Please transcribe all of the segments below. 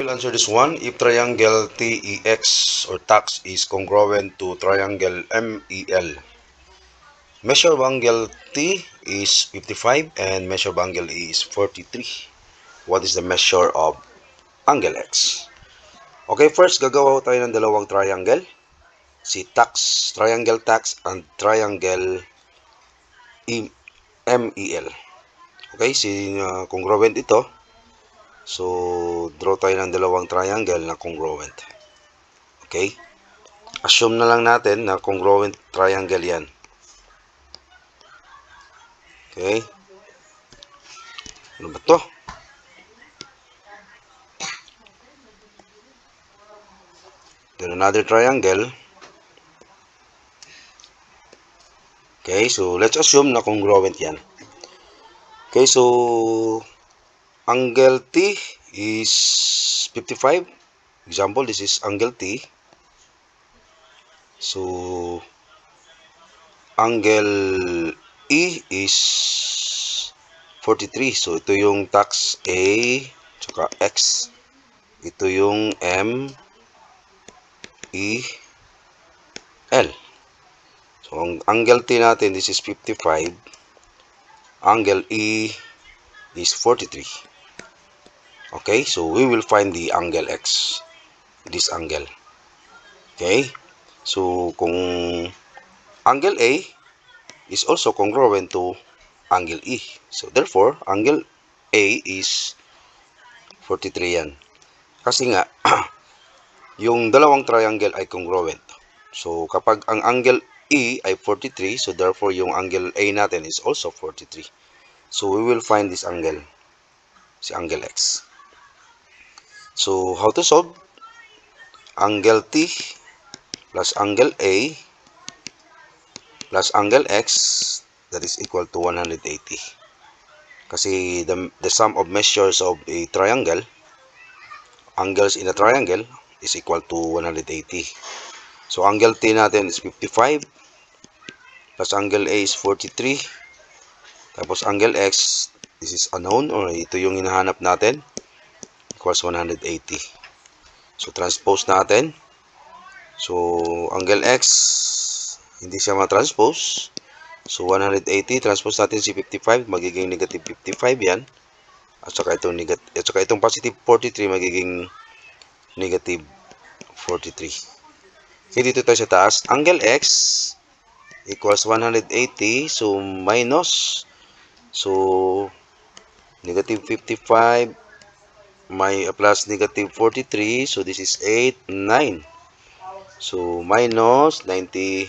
We'll answer this one. If triangle TEX or TAX is congruent to triangle MEL, measure of angle T is 55 and measure of angle E is 43. What is the measure of angle X? Okay, first gagawa tayo ng dalawang triangle. Si TAX, triangle TAX and triangle MEL. Okay, congruent ito. So, draw tayo ng dalawang triangle na congruent. Okay? Assume na lang natin na congruent triangle yan. Okay? Ano ba to? Then another triangle. Okay, so let's assume na congruent yan. Okay, so angle T is 55. Example, this is angle T. So, angle E is 43. So, ito yung tax A tsaka X. Ito yung M, E, L. So, ang angle T natin, this is 55. Angle E is 43. Okay, so we will find the angle X. This angle. Okay, so kung angle A is also congruent to angle E. So therefore, angle A is 43 yan. Kasi nga, yung dalawang triangle ay congruent. So kapag ang angle E ay 43, so therefore yung angle A natin is also 43. So we will find this angle, si angle X. So how to solve? Angle T plus angle A plus angle X, that is equal to 180. Kasi the sum of measures of a triangle, angles in a triangle, is equal to 180. So angle T natin is 55 plus angle A is 43. Tapos angle X, this is unknown or ito yung hinahanap natin, equals 180. So transpose natin. So angle X, hindi siya ma-transpose. So 180, transpose natin si 55, magiging negative 55 yan. At saka itong positive 43 magiging negative 43. Okay, dito tayo sa taas. Angle X equals 180. So minus. So negative 55 plus negative 43. So this is 8, 9. So minus 98.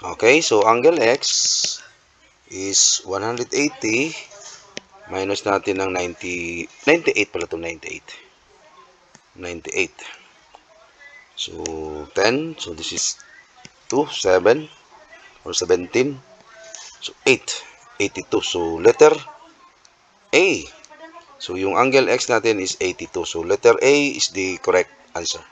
Okay, so angle X is 180 minus natin ng 98 pala ito, 98. So 10, so this is 2, 7 or 17. So 8, 82. So letter A. So yung angle X natin is 82. So letter A is the correct answer.